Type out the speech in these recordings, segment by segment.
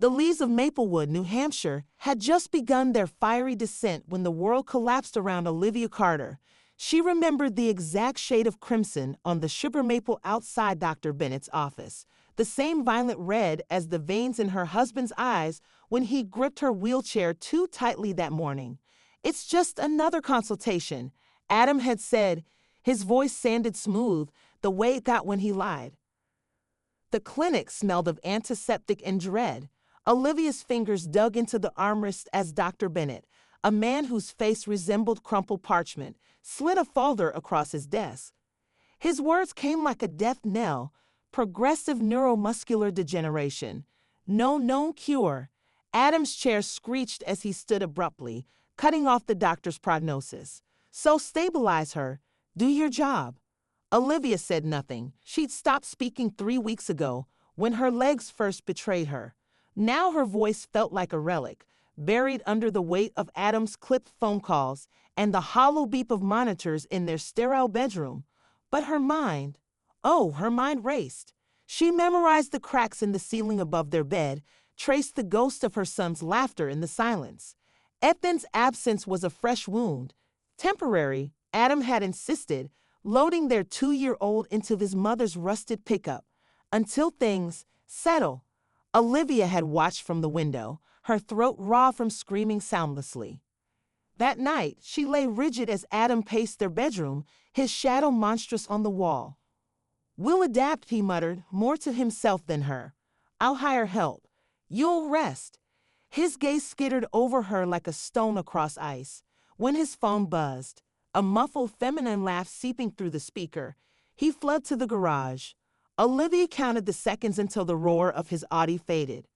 The leaves of Maplewood, New Hampshire, had just begun their fiery descent when the world collapsed around Olivia Carter. She remembered the exact shade of crimson on the sugar maple outside Dr. Bennett's office, the same violent red as the veins in her husband's eyes when he gripped her wheelchair too tightly that morning. "It's just another consultation," Adam had said. His voice sounded smooth, the way it got when he lied. The clinic smelled of antiseptic and dread. Olivia's fingers dug into the armrest as Dr. Bennett, a man whose face resembled crumpled parchment, slid a folder across his desk. His words came like a death knell: progressive neuromuscular degeneration. No known cure. Adam's chair screeched as he stood abruptly, cutting off the doctor's prognosis. "So stabilize her. Do your job." Olivia said nothing. She'd stopped speaking 3 weeks ago, when her legs first betrayed her. Now her voice felt like a relic, buried under the weight of Adam's clipped phone calls and the hollow beep of monitors in their sterile bedroom. But her mind raced. She memorized the cracks in the ceiling above their bed, traced the ghost of her son's laughter in the silence. Ethan's absence was a fresh wound. Temporary, Adam had insisted, loading their 2-year-old into his mother's rusted pickup. Until things settle. Olivia had watched from the window, her throat raw from screaming soundlessly. That night, she lay rigid as Adam paced their bedroom, his shadow monstrous on the wall. "We'll adapt," he muttered, more to himself than her. "I'll hire help. You'll rest." His gaze skittered over her like a stone across ice. When his phone buzzed, a muffled feminine laugh seeping through the speaker, he fled to the garage. Olivia counted the seconds until the roar of his Audi faded.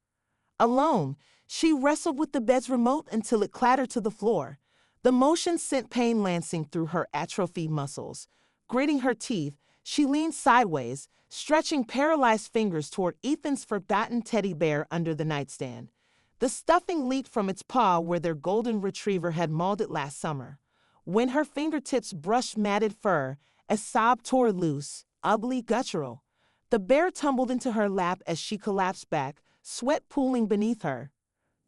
Alone, she wrestled with the bed's remote until it clattered to the floor. The motion sent pain lancing through her atrophied muscles. Gritting her teeth, she leaned sideways, stretching paralyzed fingers toward Ethan's forgotten teddy bear under the nightstand. The stuffing leaked from its paw where their golden retriever had mauled it last summer. When her fingertips brushed matted fur, a sob tore loose, ugly, guttural. The bear tumbled into her lap as she collapsed back, sweat pooling beneath her.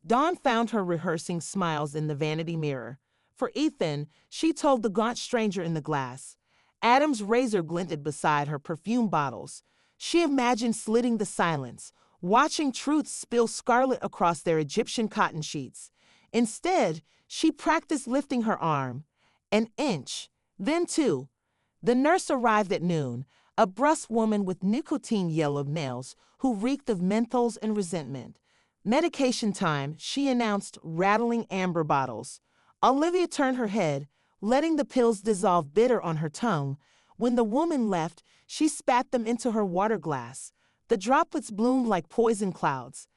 Dawn found her rehearsing smiles in the vanity mirror. For Ethan, she told the gaunt stranger in the glass. Adam's razor glinted beside her perfume bottles. She imagined slitting the silence, watching truth spill scarlet across their Egyptian cotton sheets. Instead, she practiced lifting her arm. An inch, then 2. The nurse arrived at noon, a brusque woman with nicotine-yellowed nails who reeked of menthols and resentment. "Medication time," she announced, rattling amber bottles. Olivia turned her head, letting the pills dissolve bitter on her tongue. When the woman left, she spat them into her water glass. The droplets bloomed like poison clouds.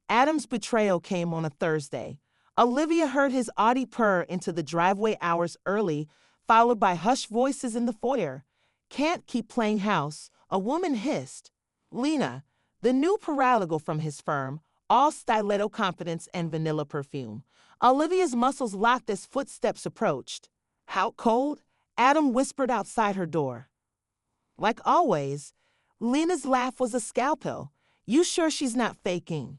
Adam's betrayal came on a Thursday. Olivia heard his Audi purr into the driveway hours early, followed by hushed voices in the foyer. "Can't keep playing house," a woman hissed. Lena, the new paralegal from his firm, all stiletto confidence and vanilla perfume. Olivia's muscles locked as footsteps approached. "How cold?" Adam whispered outside her door. Like always, Lena's laugh was a scalpel. "You sure she's not faking?"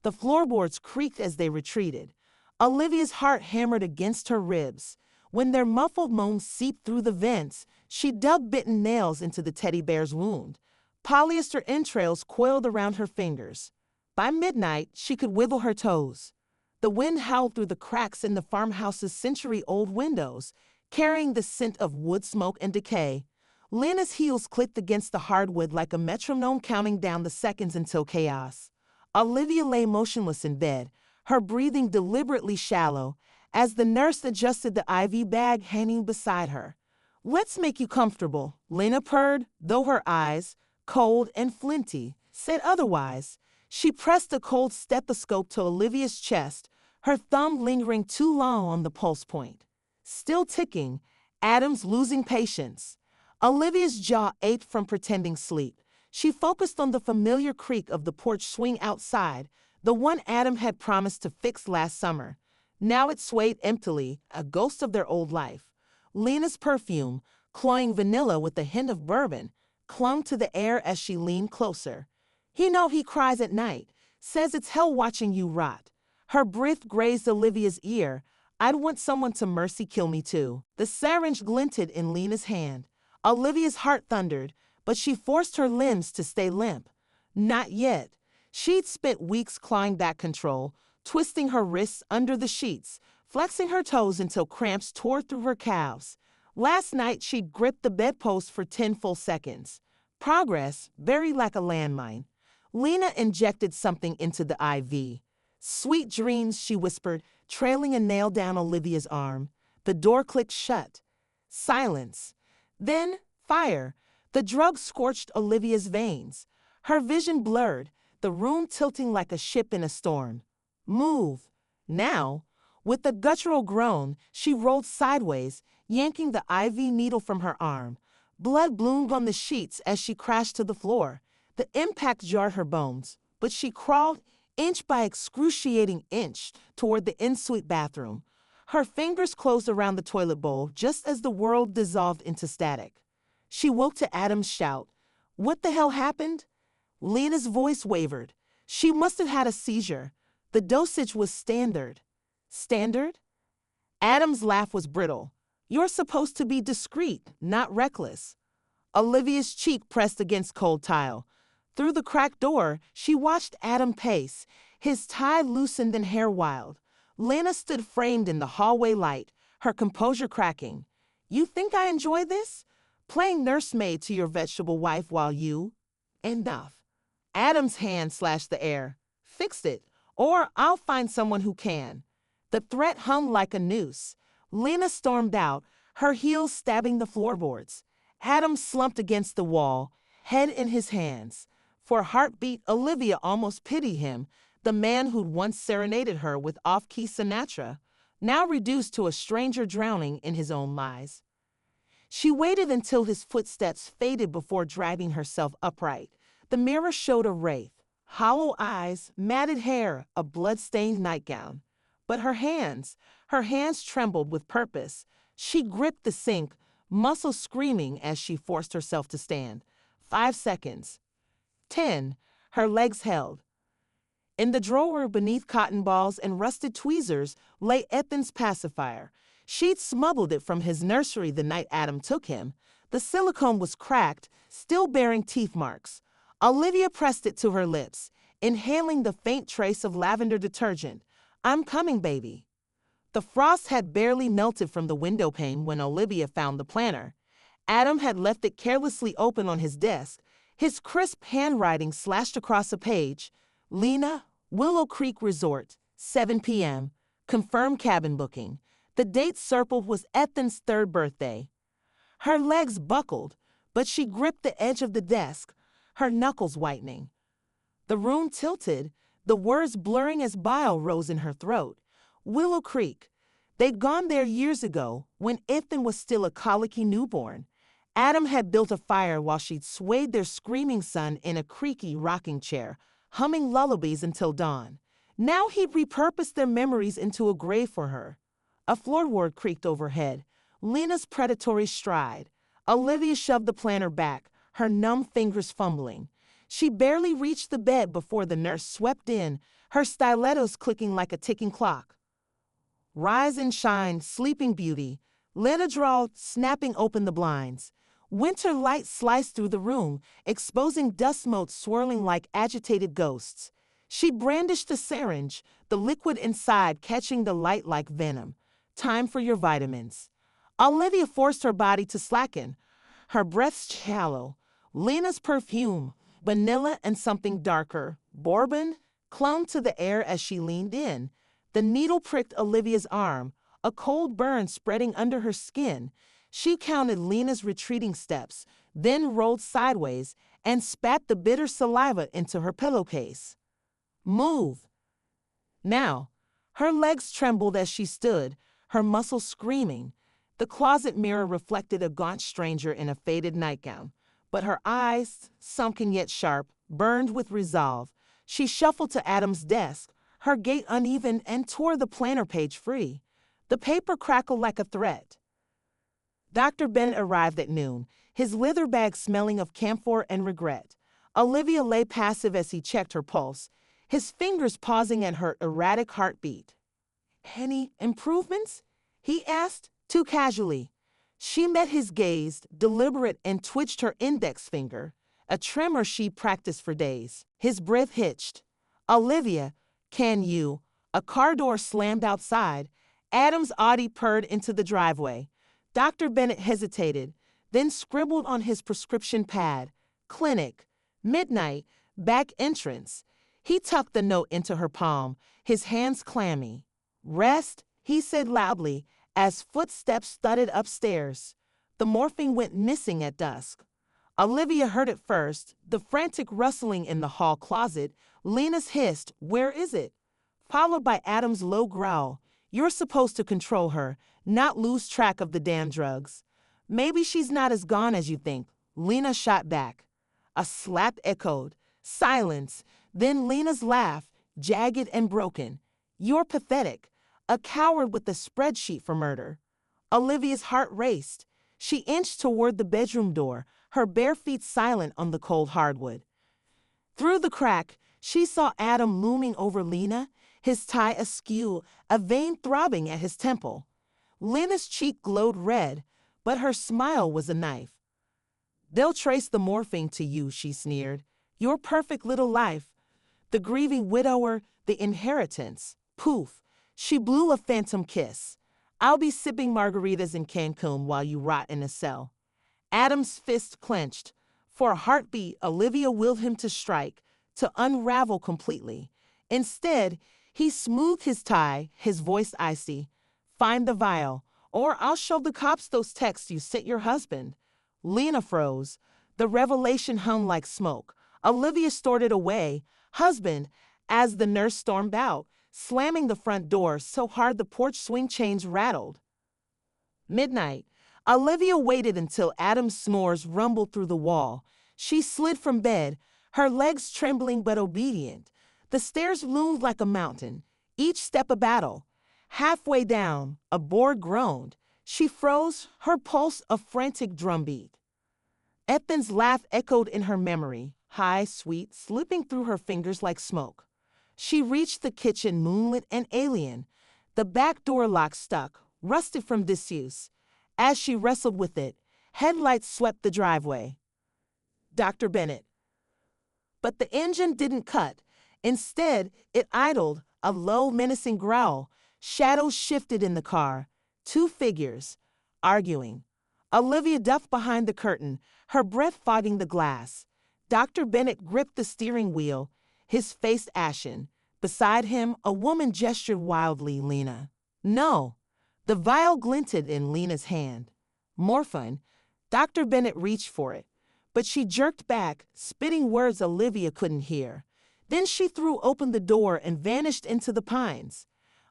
The floorboards creaked as they retreated. Olivia's heart hammered against her ribs. When their muffled moans seeped through the vents, she dug bitten nails into the teddy bear's wound. Polyester entrails coiled around her fingers. By midnight, she could wiggle her toes. The wind howled through the cracks in the farmhouse's century-old windows, carrying the scent of wood smoke and decay. Lena's heels clicked against the hardwood like a metronome counting down the seconds until chaos. Olivia lay motionless in bed, her breathing deliberately shallow, as the nurse adjusted the IV bag hanging beside her. "Let's make you comfortable," Lena purred, though her eyes, cold and flinty, said otherwise. She pressed a cold stethoscope to Olivia's chest, her thumb lingering too long on the pulse point. Still ticking, Adam's losing patience. Olivia's jaw ached from pretending sleep. She focused on the familiar creak of the porch swing outside, the one Adam had promised to fix last summer. Now it swayed emptily, a ghost of their old life. Lena's perfume, cloying vanilla with a hint of bourbon, clung to the air as she leaned closer. "He know he cries at night," Says it's hell watching you rot. Her breath grazed Olivia's ear. I'd want someone to mercy kill me too. The syringe glinted in Lena's hand. Olivia's heart thundered, but she forced her limbs to stay limp. Not yet. She'd spent weeks clawing back control, twisting her wrists under the sheets, flexing her toes until cramps tore through her calves. Last night she'd gripped the bedpost for 10 full seconds. Progress, very like a landmine. Lena injected something into the IV. Sweet dreams, she whispered, trailing a nail down Olivia's arm. The door clicked shut. Silence. Then, fire. The drug scorched Olivia's veins. Her vision blurred, the room tilting like a ship in a storm. Move. Now. With a guttural groan, she rolled sideways, yanking the IV needle from her arm. Blood bloomed on the sheets as she crashed to the floor. The impact jarred her bones, but she crawled, inch by excruciating inch, toward the en-suite bathroom. Her fingers closed around the toilet bowl just as the world dissolved into static. She woke to Adam's shout. What the hell happened? Lena's voice wavered. She must have had a seizure. The dosage was standard. Standard? Adam's laugh was brittle. You're supposed to be discreet, not reckless. Olivia's cheek pressed against cold tile. Through the cracked door, she watched Adam pace, his tie loosened and hair wild. Lena stood framed in the hallway light, her composure cracking. You think I enjoy this? Playing nursemaid to your vegetable wife while you... Enough. Adam's hand slashed the air. Fix it, or I'll find someone who can. The threat hung like a noose. Lena stormed out, her heels stabbing the floorboards. Adam slumped against the wall, head in his hands. For a heartbeat, Olivia almost pitied him, the man who'd once serenaded her with off-key Sinatra, now reduced to a stranger drowning in his own lies. She waited until his footsteps faded before dragging herself upright. The mirror showed a wraith, hollow eyes, matted hair, a blood-stained nightgown. But her hands trembled with purpose. She gripped the sink, muscles screaming as she forced herself to stand. 5 seconds. 10. Her legs held. In the drawer beneath cotton balls and rusted tweezers lay Ethan's pacifier. She'd smuggled it from his nursery the night Adam took him. The silicone was cracked, still bearing teeth marks. Olivia pressed it to her lips, inhaling the faint trace of lavender detergent. I'm coming, baby. The frost had barely melted from the window pane when Olivia found the planner. Adam had left it carelessly open on his desk, his crisp handwriting slashed across a page. Lena, Willow Creek Resort, 7 p.m. Confirmed cabin booking. The date circled was Ethan's 3rd birthday. Her legs buckled, but she gripped the edge of the desk, her knuckles whitening. The room tilted, the words blurring as bile rose in her throat. Willow Creek. They'd gone there years ago, when Ethan was still a colicky newborn. Adam had built a fire while she'd swayed their screaming son in a creaky rocking chair, humming lullabies until dawn. Now he'd repurposed their memories into a grave for her. A floorboard creaked overhead. Lena's predatory stride. Olivia shoved the planner back, her numb fingers fumbling. She barely reached the bed before the nurse swept in, her stilettos clicking like a ticking clock. Rise and shine, sleeping beauty. Lena drawled, snapping open the blinds. Winter light sliced through the room, exposing dust motes swirling like agitated ghosts. She brandished the syringe, the liquid inside catching the light like venom. Time for your vitamins. Olivia forced her body to slacken, her breath shallow. Lena's perfume, vanilla and something darker, bourbon, clung to the air as she leaned in. The needle pricked Olivia's arm, a cold burn spreading under her skin. She counted Lena's retreating steps, then rolled sideways and spat the bitter saliva into her pillowcase. Move. Now. Her legs trembled as she stood, her muscles screaming. The closet mirror reflected a gaunt stranger in a faded nightgown, but her eyes, sunken yet sharp, burned with resolve. She shuffled to Adam's desk, her gait uneven, and tore the planner page free. The paper crackled like a threat. Dr. Bennett arrived at noon, his leather bag smelling of camphor and regret. Olivia lay passive as he checked her pulse, his fingers pausing at her erratic heartbeat. "Any improvements?" he asked, too casually. She met his gaze, deliberate, and twitched her index finger, a tremor she practiced for days. His breath hitched. "Olivia, can you?" A car door slammed outside. Adam's Audi purred into the driveway. Dr. Bennett hesitated, then scribbled on his prescription pad, "Clinic, midnight, back entrance." He tucked the note into her palm, his hands clammy. "Rest," he said loudly, as footsteps thudded upstairs. The morphine went missing at dusk. Olivia heard it first, the frantic rustling in the hall closet. Lena's hissed, "Where is it?" Followed by Adam's low growl, "You're supposed to control her, not lose track of the damn drugs." "Maybe she's not as gone as you think," Lena shot back. A slap echoed. Silence. Then Lena's laugh, jagged and broken. "You're pathetic. A coward with a spreadsheet for murder." Olivia's heart raced. She inched toward the bedroom door, her bare feet silent on the cold hardwood. Through the crack, she saw Adam looming over Lena, his tie askew, a vein throbbing at his temple. Lena's cheek glowed red, but her smile was a knife. "They'll trace the morphine to you," she sneered. "Your perfect little life. The grieving widower, the inheritance." Poof. She blew a phantom kiss. "I'll be sipping margaritas in Cancun while you rot in a cell." Adam's fist clenched. For a heartbeat, Olivia willed him to strike, to unravel completely. Instead, he smoothed his tie, his voice icy. "Find the vial, or I'll show the cops those texts you sent your husband." Lena froze. The revelation hung like smoke. Olivia stored it away. "Husband," as the nurse stormed out, slamming the front door so hard the porch swing chains rattled. Midnight. Olivia waited until Adam's snores rumbled through the wall. She slid from bed, her legs trembling but obedient. The stairs loomed like a mountain, each step a battle. Halfway down, a board groaned. She froze, her pulse a frantic drumbeat. Ethan's laugh echoed in her memory, high, sweet, slipping through her fingers like smoke. She reached the kitchen, moonlit and alien. The back door lock stuck, rusted from disuse. As she wrestled with it, headlights swept the driveway. Dr. Bennett. But the engine didn't cut. Instead, it idled, a low, menacing growl. Shadows shifted in the car. Two figures, arguing. Olivia ducked behind the curtain, her breath fogging the glass. Dr. Bennett gripped the steering wheel, his face ashen. Beside him, a woman gestured wildly, "Lena." "No." The vial glinted in Lena's hand. Morphine. Dr. Bennett reached for it, but she jerked back, spitting words Olivia couldn't hear. Then she threw open the door and vanished into the pines.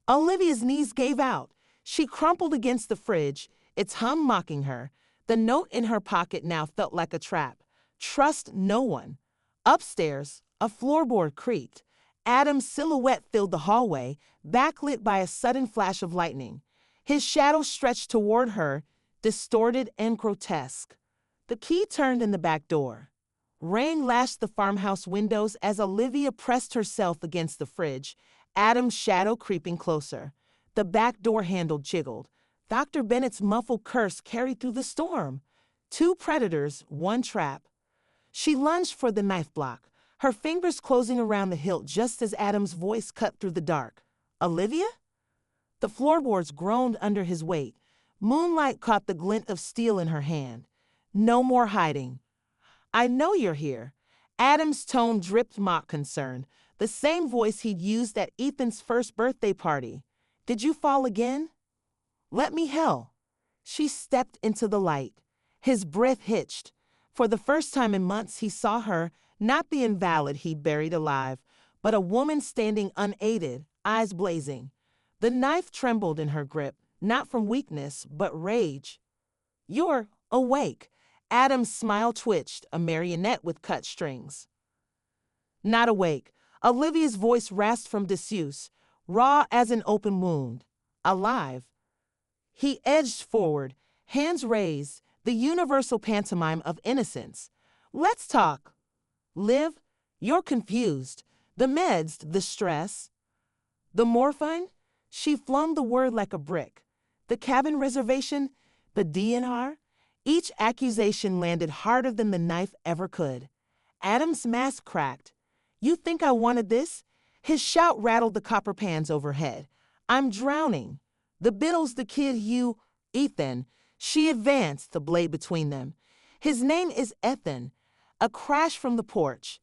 Olivia's knees gave out. She crumpled against the fridge, its hum mocking her. The note in her pocket now felt like a trap. "Trust no one." Upstairs, a floorboard creaked. Adam's silhouette filled the hallway, backlit by a sudden flash of lightning. His shadow stretched toward her, distorted and grotesque. The key turned in the back door. Rain lashed the farmhouse windows as Olivia pressed herself against the fridge, Adam's shadow creeping closer. The back door handle jiggled. Dr. Bennett's muffled curse carried through the storm. Two predators, one trap. She lunged for the knife block, her fingers closing around the hilt just as Adam's voice cut through the dark. "Olivia?" The floorboards groaned under his weight. Moonlight caught the glint of steel in her hand. "No more hiding." "I know you're here." Adam's tone dripped mock concern, the same voice he'd used at Ethan's first birthday party. "Did you fall again?" "Let me help." She stepped into the light. His breath hitched. For the first time in months he saw her, not the invalid he'd buried alive, but a woman standing unaided, eyes blazing. The knife trembled in her grip, not from weakness, but rage. "You're awake." Adam's smile twitched, a marionette with cut strings. "Not awake." Olivia's voice rasped from disuse, raw as an open wound. "Alive." He edged forward, hands raised, the universal pantomime of innocence. "Let's talk." "Liv, you're confused." The meds, the stress, the morphine? She flung the word like a brick. The cabin reservation, the DNR? Each accusation landed harder than the knife ever could. Adam's mask cracked. You think I wanted this? His shout rattled the copper pans overhead. I'm drowning. The Biddles, the kid you, Ethan. She advanced, the blade between them. His name is Ethan. A crash from the porch.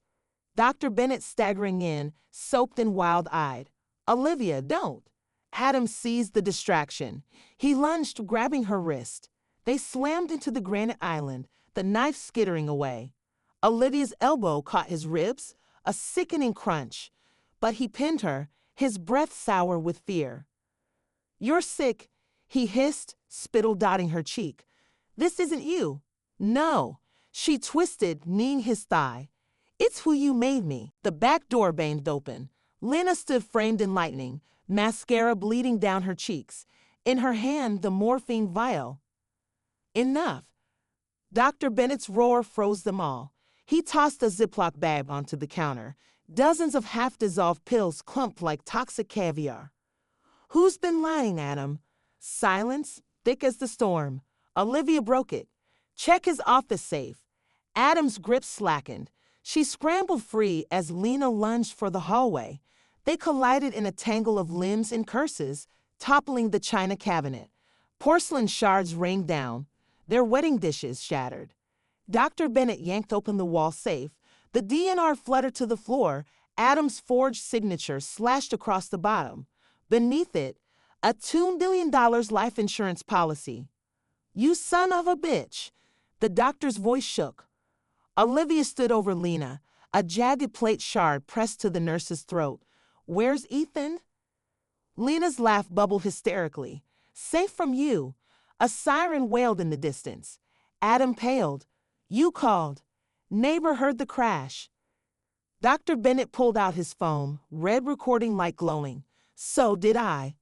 Dr. Bennett staggering in, soaked and wild-eyed. Olivia, don't. Adam seized the distraction. He lunged, grabbing her wrist. They slammed into the granite island, the knife skittering away. Olivia's elbow caught his ribs, a sickening crunch. But he pinned her, his breath sour with fear. You're sick, he hissed, spittle dotting her cheek. This isn't you. No. She twisted, kneeing his thigh. It's who you made me. The back door banged open. Lena stood framed in lightning, mascara bleeding down her cheeks. In her hand, the morphine vial. Enough. Dr. Bennett's roar froze them all. He tossed a Ziploc bag onto the counter. Dozens of half-dissolved pills clumped like toxic caviar. Who's been lying, Adam? Silence, thick as the storm. Olivia broke it. Check his office safe. Adam's grip slackened. She scrambled free as Lena lunged for the hallway. They collided in a tangle of limbs and curses, toppling the china cabinet. Porcelain shards rained down. Their wedding dishes shattered. Dr. Bennett yanked open the wall safe. The DNR fluttered to the floor. Adam's forged signature slashed across the bottom. Beneath it, a $2 million life insurance policy. You son of a bitch. The doctor's voice shook. Olivia stood over Lena, a jagged plate shard pressed to the nurse's throat. Where's Ethan? Lena's laugh bubbled hysterically. Safe from you. A siren wailed in the distance. Adam paled. You called. Neighbor heard the crash. Dr. Bennett pulled out his phone, red recording light glowing. So did I.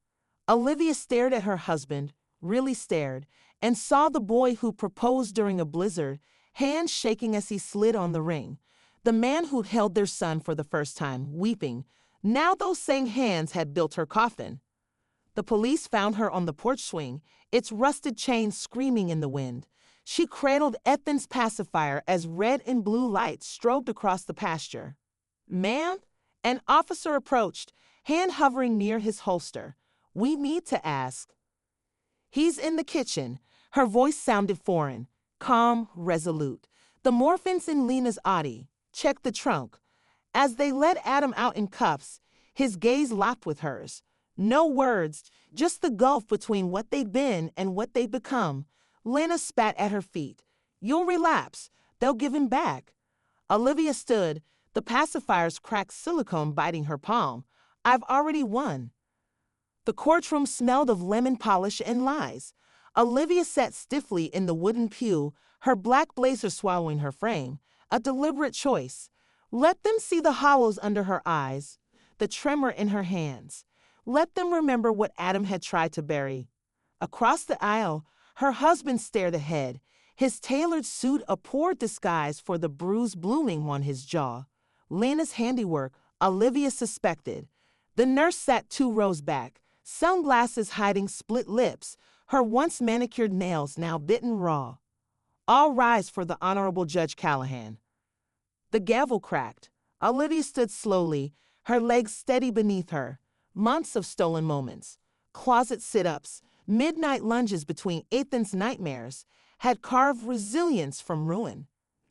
Olivia stared at her husband, really stared, and saw the boy who proposed during a blizzard, hands shaking as he slid on the ring. The man who'd held their son for the first time, weeping. Now those same hands had built her coffin. The police found her on the porch swing, its rusted chain screaming in the wind. She cradled Ethan's pacifier as red and blue lights strobed across the pasture. Ma'am? An officer approached, hand hovering near his holster. We need to ask. He's in the kitchen. Her voice sounded foreign, calm, resolute. The morphines in Lena's Audi. Check the trunk. As they led Adam out in cuffs, his gaze locked with hers. No words, just the gulf between what they'd been and what they'd become. Lena spat at her feet. You'll relapse. They'll give him back. Olivia stood, the pacifier's cracked silicone biting her palm. I've already won. The courtroom smelled of lemon polish and lies. Olivia sat stiffly in the wooden pew, her black blazer swallowing her frame. A deliberate choice. Let them see the hollows under her eyes, the tremor in her hands. Let them remember what Adam had tried to bury. Across the aisle, her husband stared ahead, his tailored suit a poor disguise for the bruise blooming on his jaw. Lena's handiwork, Olivia suspected. The nurse sat 2 rows back, sunglasses hiding split lips, her once manicured nails now bitten raw. All rise for the Honorable Judge Callahan. The gavel cracked. Olivia stood slowly, her legs steady beneath her. Months of stolen moments, closet sit-ups, midnight lunges between Ethan's nightmares, had carved resilience from ruin.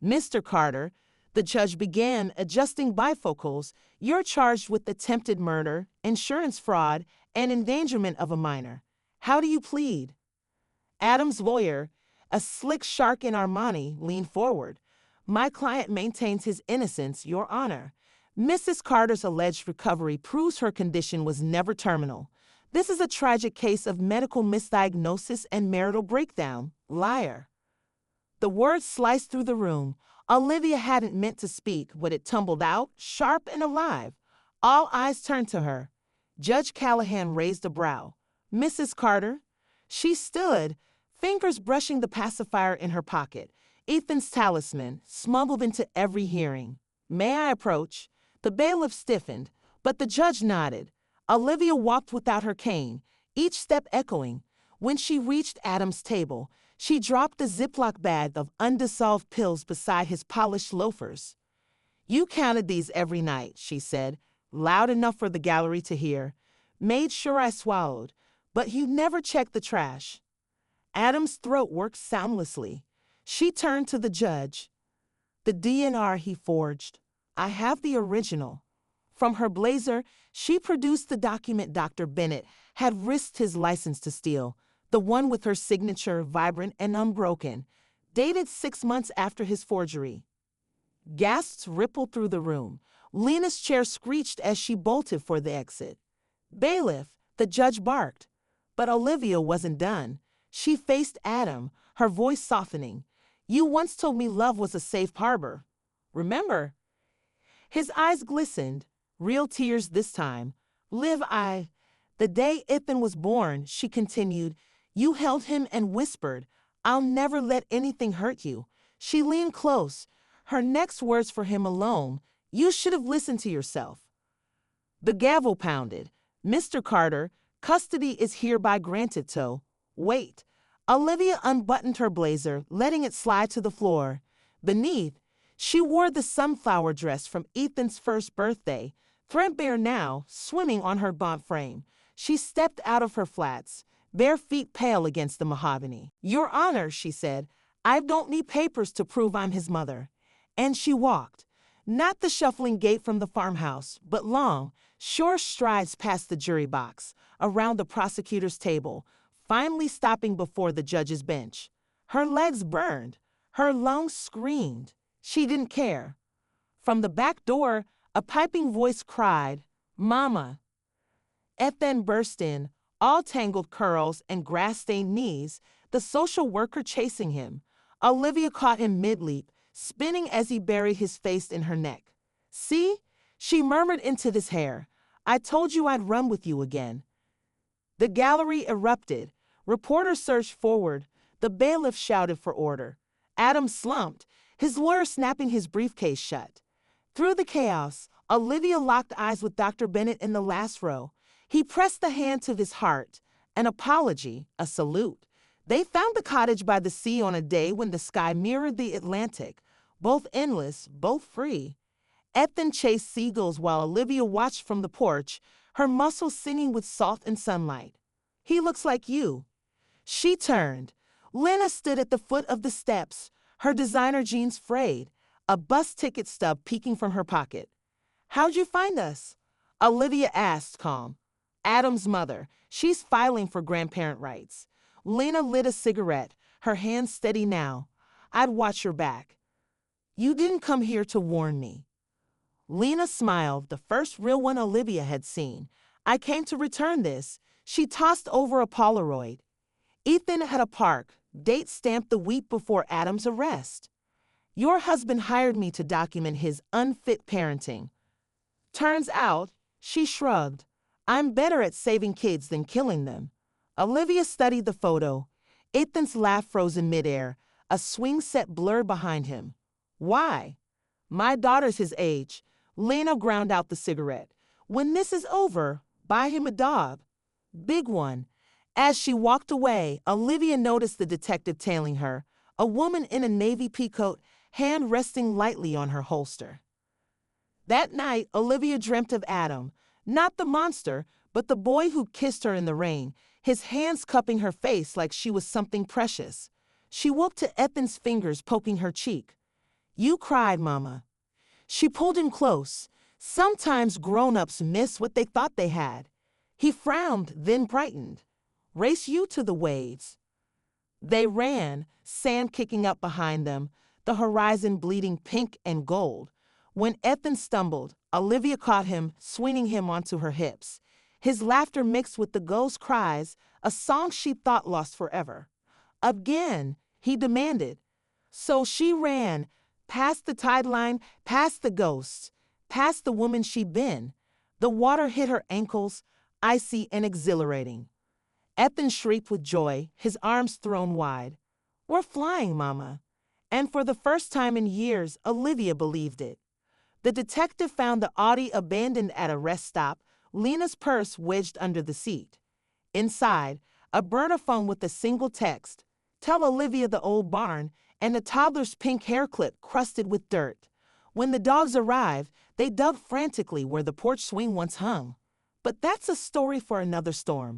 Mr. Carter, the judge began, adjusting bifocals, you're charged with attempted murder, insurance fraud, and endangerment of a minor. How do you plead? Adam's lawyer, a slick shark in Armani, leaned forward. My client maintains his innocence, Your Honor. Mrs. Carter's alleged recovery proves her condition was never terminal. This is a tragic case of medical misdiagnosis and marital breakdown. Liar. The words sliced through the room. Olivia hadn't meant to speak, but it tumbled out, sharp and alive. All eyes turned to her. Judge Callahan raised a brow. Mrs. Carter? She stood, fingers brushing the pacifier in her pocket. Ethan's talisman, smuggled into every hearing. May I approach? The bailiff stiffened, but the judge nodded. Olivia walked without her cane, each step echoing. When she reached Adam's table, she dropped the Ziploc bag of undissolved pills beside his polished loafers. "You counted these every night," she said, loud enough for the gallery to hear. "Made sure I swallowed, but you never checked the trash." Adam's throat worked soundlessly. She turned to the judge. "The DNR he forged. I have the original." From her blazer, she produced the document Dr. Bennett had risked his license to steal, the one with her signature vibrant and unbroken, dated 6 months after his forgery. Gasps rippled through the room. Lena's chair screeched as she bolted for the exit. "Bailiff," the judge barked. But Olivia wasn't done. She faced Adam, her voice softening. "You once told me love was a safe harbor. Remember?" His eyes glistened, real tears this time. The day Ethan was born," she continued, "you held him and whispered, 'I'll never let anything hurt you.'" She leaned close, her next words for him alone, "You should have listened to yourself." The gavel pounded. "Mr. Carter, custody is hereby granted to—" "Wait." Olivia unbuttoned her blazer, letting it slide to the floor. Beneath, she wore the sunflower dress from Ethan's first birthday, threadbare now, swimming on her gaunt frame. She stepped out of her flats, bare feet pale against the mahogany. "Your Honor," she said, "I don't need papers to prove I'm his mother." And she walked, not the shuffling gait from the farmhouse, but long, sure strides past the jury box, around the prosecutor's table, finally stopping before the judge's bench. Her legs burned, her lungs screamed. She didn't care. From the back door, a piping voice cried, "Mama." Ethan burst in, all tangled curls and grass-stained knees, the social worker chasing him. Olivia caught him mid-leap, spinning as he buried his face in her neck. "See?" she murmured into his hair. "I told you I'd run with you again." The gallery erupted. Reporters surged forward. The bailiff shouted for order. Adam slumped, his lawyer snapping his briefcase shut. Through the chaos, Olivia locked eyes with Dr. Bennett in the last row. He pressed the hand to his heart, an apology, a salute. They found the cottage by the sea on a day when the sky mirrored the Atlantic, both endless, both free. Ethan chased seagulls while Olivia watched from the porch, her muscles singing with salt and sunlight. "He looks like you." She turned. Lena stood at the foot of the steps, her designer jeans frayed, a bus ticket stub peeking from her pocket. "How'd you find us?" Olivia asked, calm. "Adam's mother. She's filing for grandparent rights." Lena lit a cigarette, her hand steady now. "I'd watch your back." "You didn't come here to warn me." Lena smiled, the first real one Olivia had seen. "I came to return this." She tossed over a Polaroid. Ethan had a park, date stamped the week before Adam's arrest. "Your husband hired me to document his unfit parenting." Turns out, she shrugged, "I'm better at saving kids than killing them." Olivia studied the photo. Ethan's laugh froze in midair, a swing set blurred behind him. "Why?" "My daughter's his age." Lena ground out the cigarette. "When this is over, buy him a dog. Big one." As she walked away, Olivia noticed the detective tailing her, a woman in a navy peacoat, hand resting lightly on her holster. That night, Olivia dreamt of Adam, not the monster, but the boy who kissed her in the rain, his hands cupping her face like she was something precious. She woke to Ethan's fingers poking her cheek. "You cried, Mama." She pulled him close. Sometimes grown-ups miss what they thought they had. He frowned, then brightened. "Race you to the waves." They ran, sand kicking up behind them, the horizon bleeding pink and gold. When Ethan stumbled, Olivia caught him, swinging him onto her hips. His laughter mixed with the ghost cries, a song she thought lost forever. "Again," he demanded. So she ran, past the tide line, past the ghosts, past the woman she'd been. The water hit her ankles, icy and exhilarating. Ethan shrieked with joy, his arms thrown wide. "We're flying, Mama." And for the first time in years, Olivia believed it. The detective found the Audi abandoned at a rest stop, Lena's purse wedged under the seat. Inside, a burner phone with a single text, "Tell Olivia the old barn," and a toddler's pink hair clip crusted with dirt. When the dogs arrived, they dug frantically where the porch swing once hung. But that's a story for another storm.